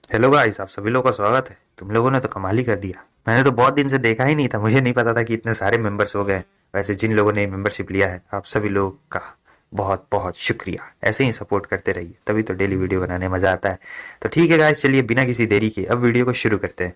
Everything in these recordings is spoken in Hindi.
हेलो गाइस, आप सभी लोगों का स्वागत है। तुम लोगों ने तो कमाल ही कर दिया। मैंने तो बहुत दिन से देखा ही नहीं था, मुझे नहीं पता था कि इतने सारे मेंबर्स हो गए। वैसे जिन लोगों ने मेंबरशिप लिया है, आप सभी लोगों का बहुत बहुत शुक्रिया। ऐसे ही सपोर्ट करते रहिए, तभी तो डेली वीडियो बनाने मजा आता है। तो ठीक है गाइस, चलिए बिना किसी देरी के अब वीडियो को शुरू करते हैं।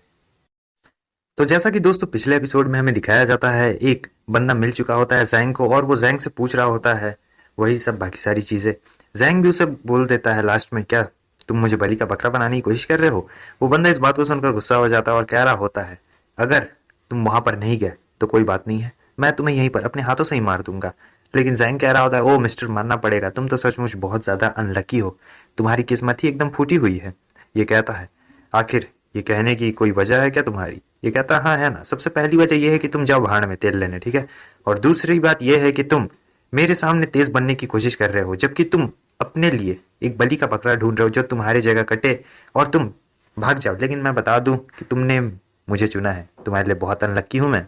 तो जैसा कि दोस्तों पिछले एपिसोड में हमें दिखाया जाता है, एक बंदा मिल चुका होता है जैंग को और वो जैंग से पूछ रहा होता है वही सब बाकी सारी चीजें। जैंग भी उसे बोल देता है लास्ट में, क्या तुम मुझे बलि का बकरा बनाने की कोशिश कर रहे हो। वो बंदा इस बात को सुनकर गुस्सा हो जाता है और कह रहा होता है, अगर तुम वहां पर नहीं गए तो कोई बात नहीं है, मैं तुम्हें यहीं पर अपने हाथों से ही मार दूंगा। लेकिन जैंग कह रहा होता है, ओ मिस्टर मानना पड़ेगा, तुम तो सचमुच बहुत ज्यादा अनलकी हो, तुम्हारी किस्मत ही एकदम फूटी हुई है। ये कहता है, आखिर ये कहने की कोई वजह है क्या तुम्हारी। ये कहता है, हाँ है ना। सबसे पहली वजह यह है कि तुम जाओ भाड़ में तेल लेने, ठीक है। और दूसरी बात यह है कि तुम मेरे सामने तेज बनने की कोशिश कर रहे हो, जबकि तुम अपने लिए एक बलि का बकरा ढूंढ रहे हो जो तुम्हारी जगह कटे और तुम भाग जाओ। लेकिन मैं बता दूं कि तुमने मुझे चुना है, तुम्हारे लिए बहुत अनलक्की हूं मैं।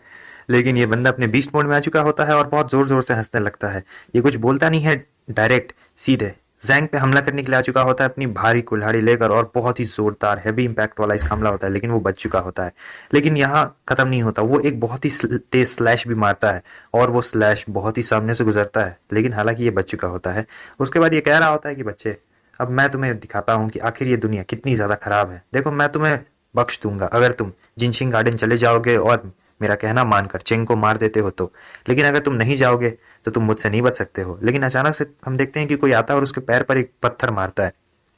लेकिन ये बंदा अपने बीस्ट मोड में आ चुका होता है और बहुत जोर जोर से हंसने लगता है। ये कुछ बोलता नहीं है, डायरेक्ट सीधे जैंग पे हमला करने के लिए आ चुका होता है अपनी भारी कुल्हाड़ी लेकर, और बहुत ही जोरदार हैवी इंपैक्ट वाला इसका हमला होता है। लेकिन वो बच चुका होता है। लेकिन यहाँ खत्म नहीं होता, वो एक बहुत ही तेज स्लैश भी मारता है और वो स्लैश बहुत ही सामने से गुजरता है। लेकिन हालांकि ये बच चुका होता है। उसके बाद ये कह रहा होता है कि बच्चे, अब मैं तुम्हें दिखाता हूँ कि आखिर ये दुनिया कितनी ज्यादा खराब है। देखो, मैं तुम्हें बख्श दूंगा अगर तुम जिनशिंग गार्डन चले जाओगे और मेरा कहना मानकर चेंग को मार देते हो तो। लेकिन अगर तुम नहीं जाओगे तो तुम मुझसे नहीं बच सकते हो। लेकिन अचानक से हम देखते हैं कि कोई आता है और उसके पैर पर एक पत्थर मारता है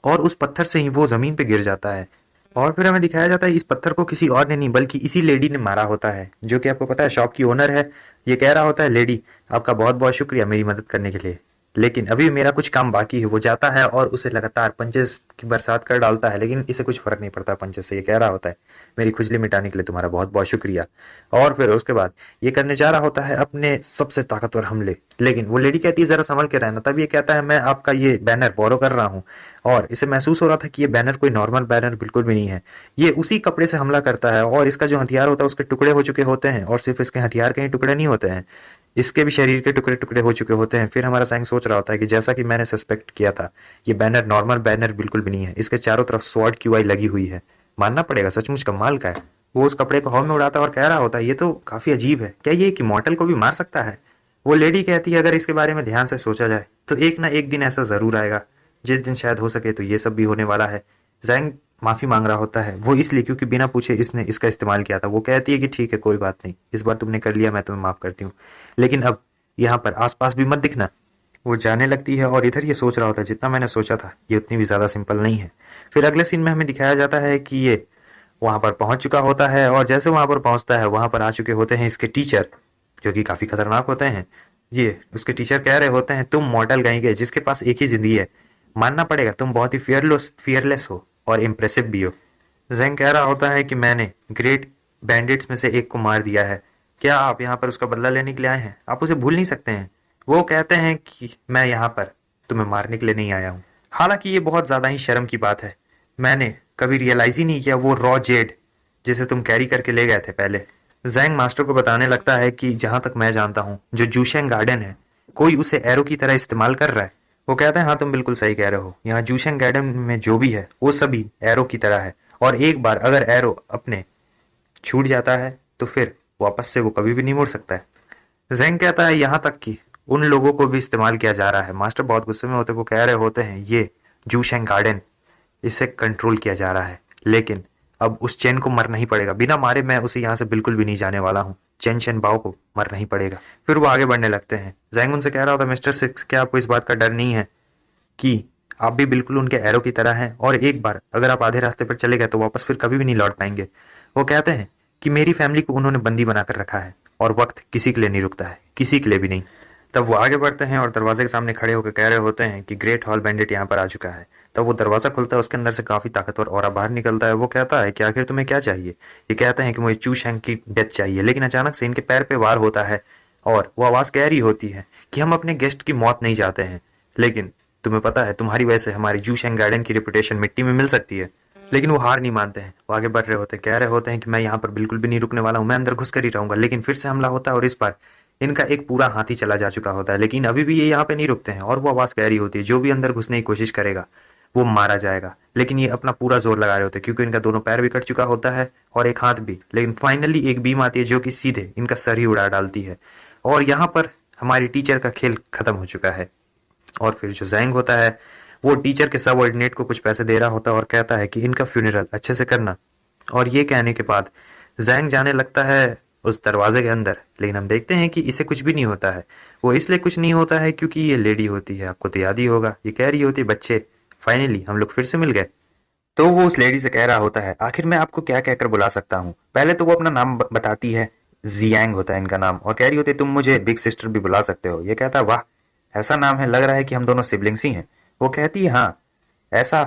और उस पत्थर से ही वो जमीन पे गिर जाता है। और फिर हमें दिखाया जाता है इस पत्थर को किसी और ने नहीं बल्कि इसी लेडी ने मारा होता है, जो कि आपको पता है शॉप की ओनर है। ये कह रहा होता है, लेडी आपका बहुत बहुत शुक्रिया मेरी मदद करने के लिए, लेकिन अभी मेरा कुछ काम बाकी है। वो जाता है और उसे लगातार पंचेस की बरसात कर डालता है, लेकिन इसे कुछ फर्क नहीं पड़ता पंचेस से। ये कह रहा होता है, मेरी खुजली मिटाने के लिए तुम्हारा बहुत बहुत शुक्रिया। और फिर उसके बाद ये करने जा रहा होता है अपने सबसे ताकतवर हमले। लेकिन वो लेडी कहती है, जरा संभल के रहना। तब ये कहता है, मैं आपका ये बैनर बोरो कर रहा हूँ। और इसे महसूस हो रहा था कि ये बैनर कोई नॉर्मल बैनर बिल्कुल भी नहीं है। ये उसी कपड़े से हमला करता है और इसका जो हथियार होता है उसके टुकड़े हो चुके होते हैं। और सिर्फ इसके हथियार के ही टुकड़े नहीं होते हैं, इसके भी शरीर के टुकड़े टुकड़े हो चुके होते हैं। फिर हमारा सैंग सोच रहा होता है कि जैसा कि मैंने सस्पेक्ट किया था, ये बैनर नॉर्मल बैनर बिल्कुल भी नहीं है। इसके चारों तरफ स्वॉर्ड क्यूआई लगी हुई है। मानना पड़ेगा, सचमुच कमाल का है। वो उस कपड़े को हवा में उड़ाता है और कह रहा होता है, ये तो काफी अजीब है, क्या ये एक इमॉर्टल को भी मार सकता है। वो लेडी कहती है, अगर इसके बारे में ध्यान से सोचा जाए तो एक ना एक दिन ऐसा जरूर आएगा जिस दिन शायद हो सके तो ये सब भी होने वाला है। जैंग माफी मांग रहा होता है, वो इसलिए क्योंकि बिना पूछे इसने इसका इस्तेमाल किया था। वो कहती है कि ठीक है कोई बात नहीं, इस बार तुमने कर लिया, मैं तुम्हें माफ करती हूँ, लेकिन अब यहाँ पर आसपास भी मत दिखना। वो जाने लगती है और इधर ये सोच रहा होता है, जितना मैंने सोचा था ये उतनी भी ज्यादा सिंपल नहीं है। फिर अगले सीन में हमें दिखाया जाता है कि ये वहां पर पहुंच चुका होता है और जैसे वहां पर पहुंचता है वहां पर आ चुके होते हैं इसके टीचर, जो कि काफी खतरनाक होते हैं। ये उसके टीचर कह रहे होते हैं, तुम मॉडल गए जिसके पास एक ही जिंदगी है, मानना पड़ेगा तुम बहुत ही फियरलेस हो और इम्प्रेसिव भी हो। जैंग कह रहा होता है कि मैंने ग्रेट बैंडिट्स में से एक को मार दिया है, क्या आप यहाँ पर उसका बदला लेने के लिए आए हैं, आप उसे भूल नहीं सकते हैं। वो कहते हैं कि मैं यहाँ पर तुम्हें मारने के लिए नहीं आया हूँ। हालांकि ये बहुत ज्यादा ही शर्म की बात है, मैंने कभी रियलाइज ही नहीं किया वो रॉ जेड जिसे तुम कैरी करके ले गए थे पहले। जैंग मास्टर को बताने लगता है कि जहां तक मैं जानता हूँ जो जूशेंग गार्डन है, कोई उसे एरो की तरह इस्तेमाल कर रहा है। वो कहते हैं, हाँ तुम बिल्कुल सही कह रहे हो, यहाँ जूशेंग गार्डन में जो भी है वो सभी एरो की तरह है। और एक बार अगर एरो अपने छूट जाता है तो फिर वापस से वो कभी भी नहीं मुड़ सकता है। जैंग कहता है, यहाँ तक कि उन लोगों को भी इस्तेमाल किया जा रहा है। मास्टर बहुत गुस्से में होते, वो कह रहे होते हैं, ये जूशेंग गार्डन, इसे कंट्रोल किया जा रहा है, लेकिन अब उस चेन को मरना ही पड़ेगा। बिना मारे मैं उसे यहाँ से बिल्कुल भी नहीं जाने वाला हूँ। चेन चेन बाओ को मरना ही पड़ेगा। फिर वो आगे बढ़ने लगते हैं। जैंग उनसे कह रहा होता, मिस्टर सिक्स, क्या आपको इस बात का डर नहीं है कि आप भी बिल्कुल उनके एरो की तरह हैं और एक बार अगर आप आधे रास्ते पर चले गए तो वापस फिर कभी भी नहीं लौट पाएंगे। वो कहते हैं कि मेरी फैमिली को उन्होंने बंदी बनाकर रखा है और वक्त किसी के लिए नहीं रुकता है, किसी के लिए भी नहीं। तब वो आगे बढ़ते हैं और दरवाजे के सामने खड़े होकर कह रहे होते हैं कि ग्रेट हॉल बैंडिट यहाँ पर आ चुका है। तब वो दरवाजा खुलता है, उसके अंदर से काफी ताकतवर औरा बाहर निकलता है। वो कहता है कि आखिर तुम्हें क्या चाहिए। ये कहते हैं कि मुझे चू शैंग की डेथ चाहिए। लेकिन अचानक से इनके पैर पे वार होता है और वो आवाज कह रही होती है कि हम अपने गेस्ट की मौत नहीं चाहते हैं, लेकिन तुम्हें पता है तुम्हारी वजह से हमारी जू शैंग गार्डन की रेपुटेशन मिट्टी में मिल सकती है। लेकिन वो हार नहीं मानते हैं, वो आगे बढ़ रहे होते हैं, कह रहे होते हैं कि मैं यहाँ पर बिल्कुल भी नहीं रुकने वाला हूँ, मैं अंदर घुस कर ही रहूंगा। लेकिन फिर से हमला होता है और इस बार इनका एक पूरा हाथी चला जा चुका होता है। लेकिन अभी भी ये यहाँ पे नहीं रुकते हैं और वो आवाज कह रही होती है, जो भी अंदर घुसने की कोशिश करेगा वो मारा जाएगा। लेकिन ये अपना पूरा जोर लगा रहे होते हैं क्योंकि इनका दोनों पैर भी कट चुका होता है और एक हाथ भी। लेकिन फाइनली एक बीम आती है जो कि सीधे इनका सर ही उड़ा डालती है और यहाँ पर हमारी टीचर का खेल खत्म हो चुका है। और फिर जो जैंग होता है वो टीचर के सबऑर्डिनेट को कुछ पैसे दे रहा होता है और कहता है कि इनका फ्यूनरल अच्छे से करना। और ये कहने के बाद जैंग जाने लगता है उस दरवाजे के अंदर। लेकिन हम देखते हैं कि इसे कुछ भी नहीं होता है। वो इसलिए कुछ नहीं होता है क्योंकि ये लेडी होती है, आपको तो याद ही होगा। ये कह रही होती है, बच्चे फाइनली हम लोग फिर से मिल गए। तो वो उस लेडी से कह रहा होता है, आखिर मैं आपको क्या कहकर बुला सकता हूँ। पहले तो वो अपना नाम बताती है, जियांग होता है इनका नाम, और कह रही होती है तुम मुझे बिग सिस्टर भी बुला सकते हो। ये कहता है वाह ऐसा नाम है, लग रहा है कि हम दोनों सिबलिंग्स ही हैं। वो कहती है हाँ ऐसा,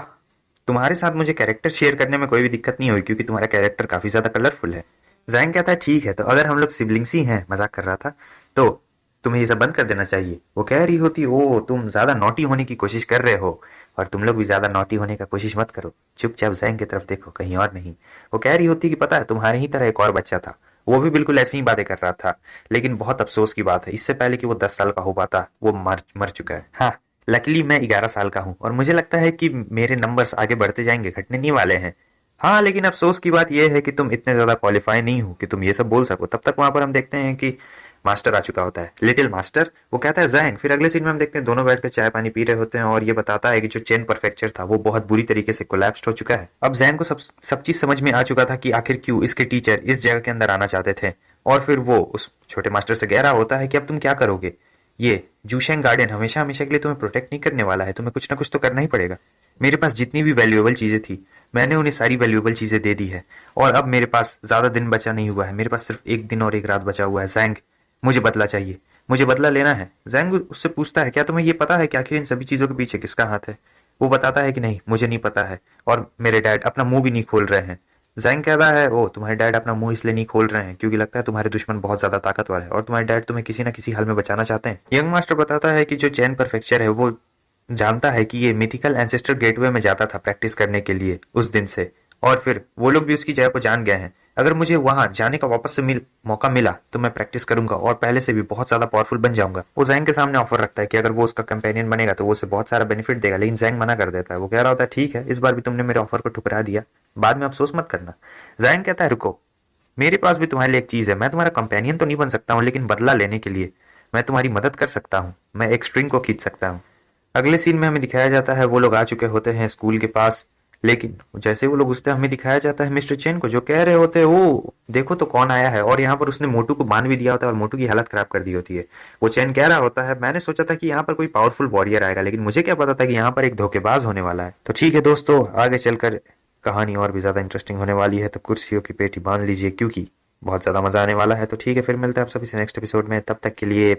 तुम्हारे साथ मुझे कैरेक्टर शेयर करने में कोई भी दिक्कत नहीं हुई क्योंकि तुम्हारा कैरेक्टर काफी ज्यादा कलरफुल है। जैंग कहता है ठीक है, तो अगर हम लोग सिबलिंग्स ही हैं, मजाक कर रहा था, तो तुम्हें ये सब बंद कर देना चाहिए। वो कह रही होती ओ तुम ज्यादा नॉटी होने की कोशिश कर रहे हो और तुम लोग भी ज्यादा नॉटी होने का कोशिश मत करो, चुपचाप जैंग की तरफ देखो कहीं और नहीं। वो कह रही होती कि पता है तुम्हारे ही तरह एक और बच्चा था, वो भी बिल्कुल ऐसी ही बातें कर रहा था, लेकिन बहुत अफसोस की बात है इससे पहले कि वो 10 साल का हो पाता वो मर मर चुका है। हाँ लकीली मैं 11 साल का हूँ और मुझे लगता है कि मेरे नंबर्स आगे बढ़ते जाएंगे, घटने नहीं वाले हैं। हाँ लेकिन अफसोस की बात यह है कि तुम इतने ज्यादा क्वालिफाई नहीं हो कि तुम ये सब बोल सको। तब तक वहां पर हम देखते हैं कि मास्टर आ चुका होता है, लिटिल मास्टर। वो कहता है जैंग। फिर अगले सीन में हम देखते हैं दोनों बैठकर चाय पानी पी रहे होते हैं और ये बताता है कि जो चेन परफेक्चर था वो बहुत बुरी तरीके से कोलैप्स्ड हो चुका है। अब जैंग को सब चीज समझ में आ चुका था कि आखिर क्यों इसके टीचर इस जगह के अंदर आना चाहते थे। और फिर वो उस छोटे मास्टर से कह रहा होता है कि अब तुम क्या करोगे, ये जूशेंग गार्डन हमेशा हमेशा के लिए तुम्हें प्रोटेक्ट नहीं करने वाला है, तुम्हें कुछ ना कुछ तो करना ही पड़ेगा। मेरे पास जितनी भी वैल्यूएबल चीजें थी मैंने उन्हें सारी वैल्यूएबल चीजें दे दी है और अब मेरे पास ज्यादा दिन बचा नहीं हुआ है, मेरे पास सिर्फ एक दिन और एक रात बचा हुआ है। जैंग मुझे बदला चाहिए, मुझे बदला लेना है। जैंग उससे पूछता है क्या तुम्हें ये पता है कि आखिर इन सभी चीजों के पीछे किसका हाथ है। वो बताता है कि नहीं मुझे नहीं पता है और मेरे डैड अपना मुंह भी नहीं खोल रहे हैं। जैंग कहता है ओ तुम्हारे डैड अपना मुंह इसलिए नहीं खोल रहे हैं क्योंकि लगता है तुम्हारे दुश्मन बहुत ज्यादा ताकतवर है और तुम्हारे डैड तुम्हें किसी ना किसी हाल में बचाना चाहते हैं। यंग मास्टर बताता है कि जो चैन परफेक्चर है वो जानता है कि ये मिथिकल एंसेस्टर गेटवे में जाता था प्रैक्टिस करने के लिए उस दिन से, और फिर वो लोग भी उसकी जगह को जान गए हैं। अगर मुझे वहां जाने का वापस से मौका मिला तो मैं प्रैक्टिस करूंगा और पहले से भी बहुत ज्यादा पावरफुल बन जाऊंगा। वो जैंग के सामने ऑफर रखता है कि अगर वो उसका कंपेनियन बनेगा तो वो उसे बहुत सारा बेनिफिट देगा, लेकिन जैंग मना कर देता है। वो कह रहा होता है ठीक है इस बार भी तुमने मेरे ऑफर को ठुकरा दिया, बाद में अफसोस मत करना। जैंग कहता है रुको, मेरे पास भी तुम्हारे लिए एक चीज है, मैं तुम्हारा कंपेनियन तो नहीं बन सकता हूँ लेकिन बदला लेने के लिए मैं तुम्हारी मदद कर सकता हूँ, मैं एक स्ट्रिंग को खींच सकता हूँ। अगले सीन में हमें दिखाया जाता है वो लोग आ चुके होते हैं स्कूल के पास, लेकिन जैसे वो लोग घुसते हैं हमें दिखाया जाता है मिस्टर चेन को जो कह रहे होते हैं वो देखो तो कौन आया है, और यहाँ पर उसने मोटू को बांध भी दिया होता है और मोटू की हालत खराब कर दी होती है। वो चेन कह रहा होता है मैंने सोचा था कि यहाँ पर कोई पावरफुल वॉरियर आएगा लेकिन मुझे क्या पता था कि यहाँ पर एक धोखेबाज होने वाला है। तो ठीक है दोस्तों, आगे चलकर कहानी और भी ज्यादा इंटरेस्टिंग होने वाली है, तो कुर्सियों की पेटी बांध लीजिए क्योंकि बहुत ज्यादा मजा आने वाला है। तो ठीक है फिर मिलते हैं आप सभी से नेक्स्ट एपिसोड में, तब तक के लिए